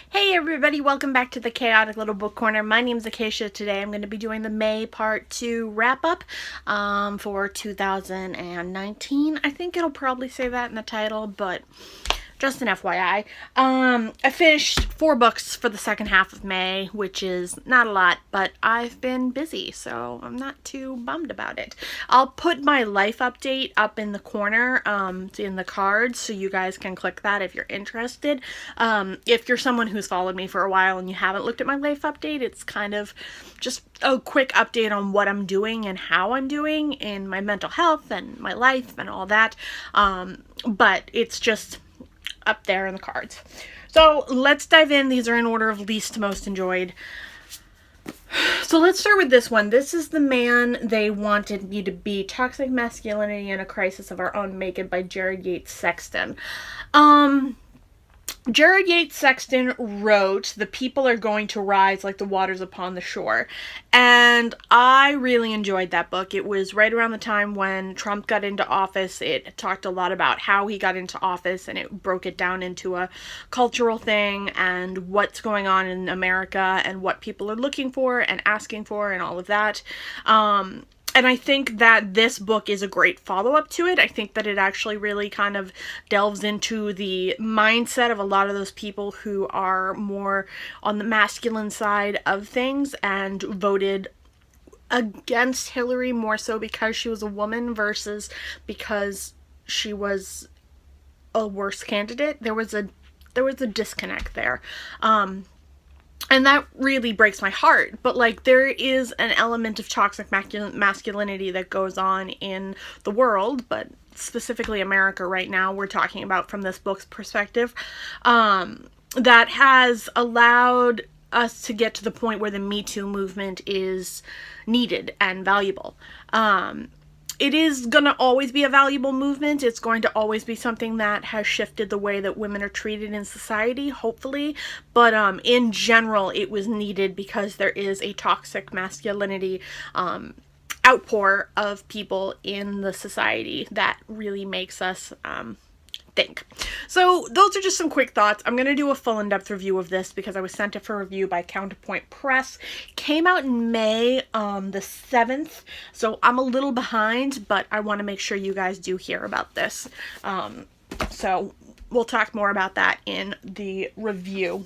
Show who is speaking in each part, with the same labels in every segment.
Speaker 1: Hey everybody, welcome back to the Chaotic Little Book Corner. My name's Acacia. Today I'm going to be doing the May Part 2 wrap-up for 2019. I think it'll probably say that in the title, but just an FYI. I finished 4 books for the second half of May, which is not a lot, but I've been busy, so I'm not too bummed about it. I'll put my life update up in the corner, in the cards, so you guys can click that if you're interested. If you're someone who's followed me for a while and you haven't looked at my life update, it's kind of just a quick update on what I'm doing and how I'm doing in my mental health and my life and all that. But it's just up there in the cards. So let's dive in. These are in order of least to most enjoyed. So let's start with this one. This is The Man They Wanted Me to Be, Toxic Masculinity in a Crisis of Our Own, Make by Jared Yates Sexton. Jared Yates Sexton wrote The People Are Going to Rise Like the Waters Upon the Shore, and I really enjoyed that book. It was right around the time when Trump got into office. It talked a lot about how he got into office, and it broke it down into a cultural thing and what's going on in America and what people are looking for and asking for and all of that. And I think that this book is a great follow-up to it. I think that it actually really kind of delves into the mindset of a lot of those people who are more on the masculine side of things and voted against Hillary more so because she was a woman versus because she was a worse candidate. There was a disconnect there. And that really breaks my heart. But, like, there is an element of toxic masculinity that goes on in the world, but specifically America right now, we're talking about from this book's perspective, that has allowed us to get to the point where the Me Too movement is needed and valuable. It is going to always be a valuable movement. It's going to always be something that has shifted the way that women are treated in society, hopefully. But in general, it was needed because there is a toxic masculinity outpour of people in the society that really makes us think. So those are just some quick thoughts. I'm going to do a full in-depth review of this because I was sent it for review by Counterpoint Press. Came out in May the 7th, so I'm a little behind, but I want to make sure you guys do hear about this. So we'll talk more about that in the review.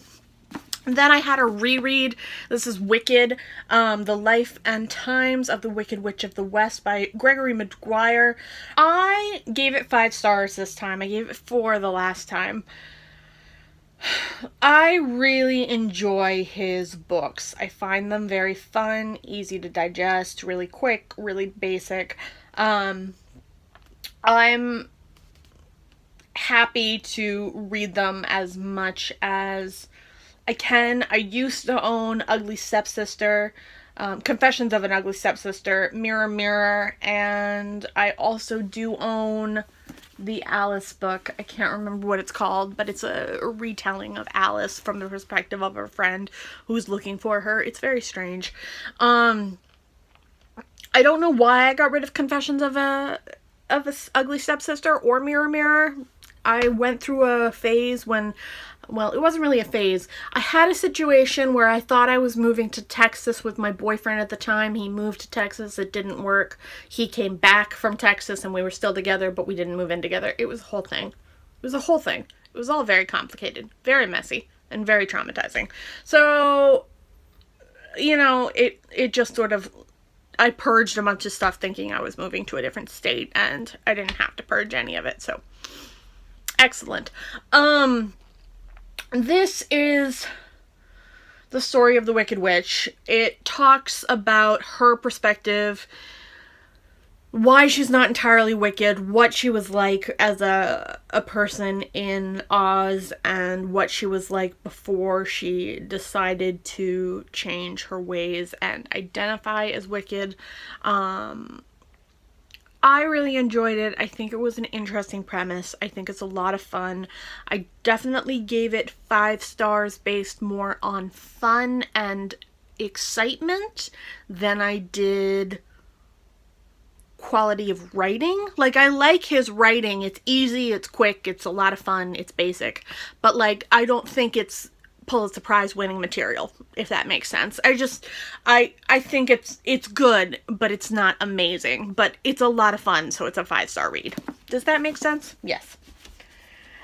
Speaker 1: Then I had a reread. This is Wicked, The Life and Times of the Wicked Witch of the West by Gregory Maguire. I gave it 5 stars this time. I gave it 4 the last time. I really enjoy his books. I find them very fun, easy to digest, really quick, really basic. I'm happy to read them as much as I can. I used to own Ugly Stepsister, Confessions of an Ugly Stepsister, Mirror Mirror, and I also do own the Alice book. I can't remember what it's called, but it's a retelling of Alice from the perspective of her friend who's looking for her. It's very strange. I don't know why I got rid of Confessions of a Ugly Stepsister or Mirror Mirror. I went through a phase when, well, it wasn't really a phase. I had a situation where I thought I was moving to Texas with my boyfriend at the time. He moved to Texas. It didn't work. He came back from Texas and we were still together, but we didn't move in together. It was a whole thing. It was a whole thing. It was all very complicated, very messy, and very traumatizing. So, you know, it just sort of, I purged a bunch of stuff thinking I was moving to a different state, and I didn't have to purge any of it, so excellent. This is the story of the Wicked Witch. It talks about her perspective, why she's not entirely wicked, what she was like as a person in Oz, and what she was like before she decided to change her ways and identify as wicked. I really enjoyed it. I think it was an interesting premise. I think it's a lot of fun. I definitely gave it 5 stars based more on fun and excitement than I did quality of writing. Like, I like his writing. It's easy, it's quick, it's a lot of fun, it's basic. But, like, I don't think it's Pulitzer Prize winning material, if that makes sense. I think it's good, but it's not amazing, but it's a lot of fun, so it's a 5-star read. Does that make sense? Yes.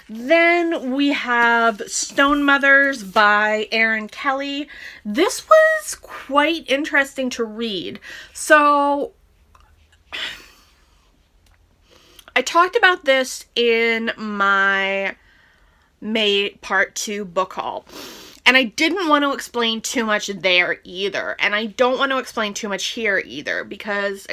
Speaker 1: Then we have Stone Mothers by Erin Kelly. This was quite interesting to read. So I talked about this in my May Part 2 book haul. And I didn't want to explain too much there either. And I don't want to explain too much here either, because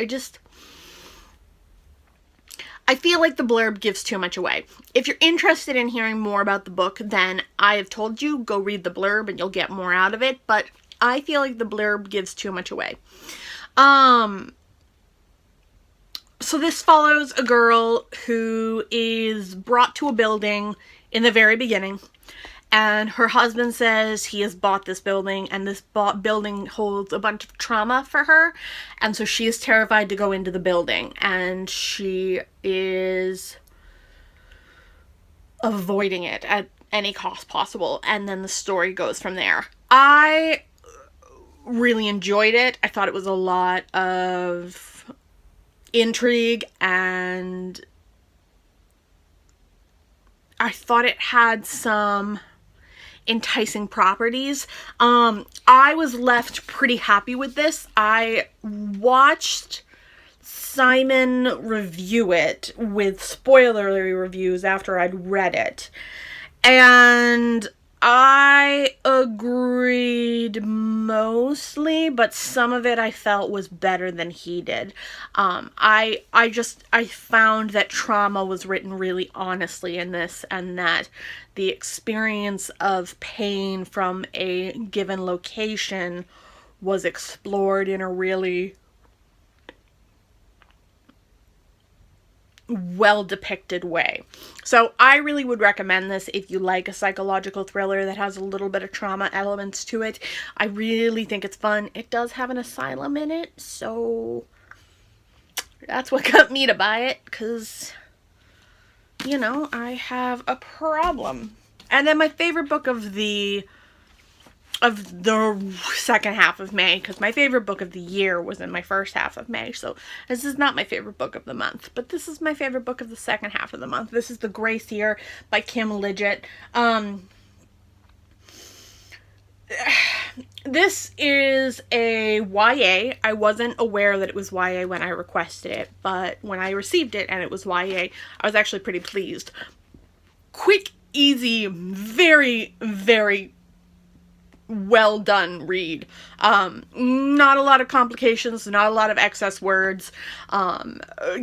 Speaker 1: I feel like the blurb gives too much away. If you're interested in hearing more about the book, then I have told you, go read the blurb and you'll get more out of it. But I feel like the blurb gives too much away. So this follows a girl who is brought to a building in the very beginning. And her husband says he has bought this building, and this building holds a bunch of trauma for her. And so she is terrified to go into the building, and she is avoiding it at any cost possible. And then the story goes from there. I really enjoyed it. I thought it was a lot of intrigue, and I thought it had some enticing properties. I was left pretty happy with this. I watched Simon review it with spoilery reviews after I'd read it, and I agreed mostly, but some of it I felt was better than he did. I found that trauma was written really honestly in this, and that the experience of pain from a given location was explored in a really well depicted way. So I really would recommend this if you like a psychological thriller that has a little bit of trauma elements to it. I really think it's fun. It does have an asylum in it, so that's what got me to buy it, because, you know, I have a problem. And then my favorite book of the second half of May, because my favorite book of the year was in my first half of May, so this is not my favorite book of the month, but this is my favorite book of the second half of the month. This is The Grey Seer by Kim Liggett. This is a YA. I wasn't aware that it was YA when I requested it, but when I received it and it was YA, I was actually pretty pleased. Quick, easy, very, very well done read. Not a lot of complications, not a lot of excess words.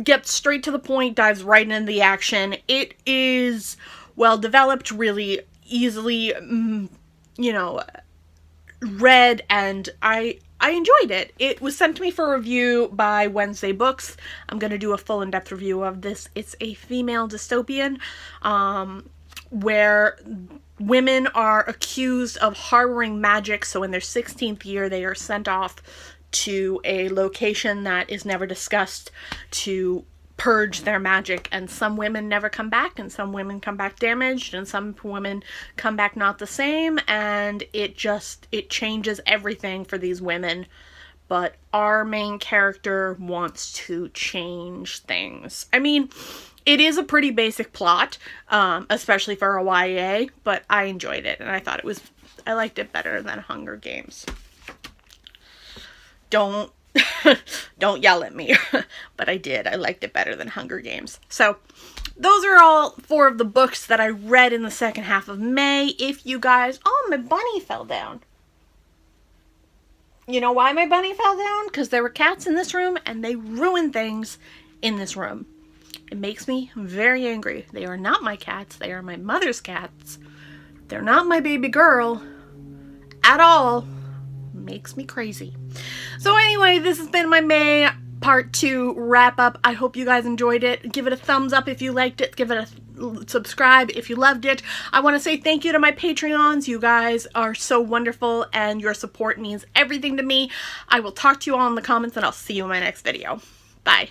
Speaker 1: Gets straight to the point, dives right into the action. It is well developed, really easily, read, and I enjoyed it. It was sent to me for review by Wednesday Books. I'm going to do a full in-depth review of this. It's a female dystopian, where women are accused of harboring magic, so in their 16th year they are sent off to a location that is never discussed to purge their magic, and some women never come back, and some women come back damaged, and some women come back not the same, and it changes everything for these women. But our main character wants to change things. I mean, it is a pretty basic plot, especially for a YA, but I enjoyed it, and I liked it better than Hunger Games. Don't yell at me, but I did. I liked it better than Hunger Games. So, those are all 4 of the books that I read in the second half of May. If you guys... Oh, my bunny fell down. You know why my bunny fell down? Because there were cats in this room, and they ruined things in this room. It makes me very angry. They are not my cats. They are my mother's cats. They're not my baby girl at all. Makes me crazy. So anyway, this has been my May Part 2 wrap up. I hope you guys enjoyed it. Give it a thumbs up if you liked it. Give it a subscribe if you loved it. I want to say thank you to my Patreons. You guys are so wonderful, and your support means everything to me. I will talk to you all in the comments, and I'll see you in my next video. Bye.